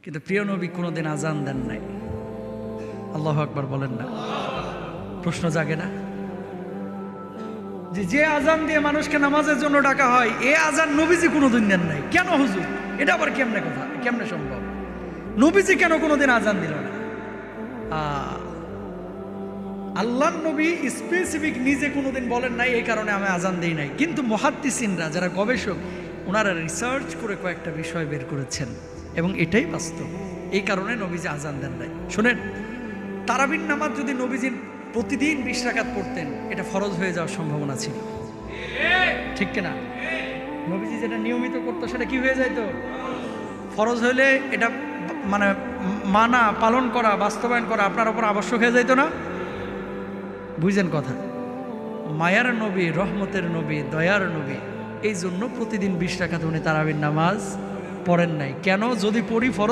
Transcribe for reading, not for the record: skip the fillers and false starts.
কিন্তু প্রিয় নবী কোনোদিন আজান দেন নাই। আল্লাহু আকবার বলেন না? প্রশ্ন জাগে না যে আজান দিয়ে মানুষকে নামাজের জন্য ডাকা হয়, এ আজান নবীজি কোনোদিন দেন নাই, কেন হুজুর? এটা আবার কেমনে কথা, কেমনে সম্ভব? নবীজি কেন কোনোদিন আজান দিল না? আল্লাহর নবী স্পেসিফিক নিজে কোনোদিন বলেন নাই এই কারণে আমি আজান দেই নাই, কিন্তু মুহাদ্দিসিনরা যারা গবেষক ওনারা রিসার্চ করে কয়েকটা বিষয় বের করেছেন এবং এটাই বাস্তব। এই কারণে নবীজি আজান দেন নাই। শুনেন, তারাবির নামাজ যদি নবীজি প্রতিদিন 20 রাকাত পড়তেন, এটা ফরজ হয়ে যাওয়ার সম্ভাবনা ছিল, ঠিক কিনা? নবীজি যেটা নিয়মিত করতো সেটা কি হয়ে যাইতো? ফরজ হইলে এটা মানে মানা, পালন করা, বাস্তবায়ন করা আপনার উপর আবশ্যক হয়ে যাইতো না? বুঝছেন কথা? মায়ার নবী, রহমতের নবী, দয়ার নবী, এই জন্য প্রতিদিন 20 রাকাত উনি তারাবির নামাজ পড়েন নাই। কেন? যদি পড়ি ফরজ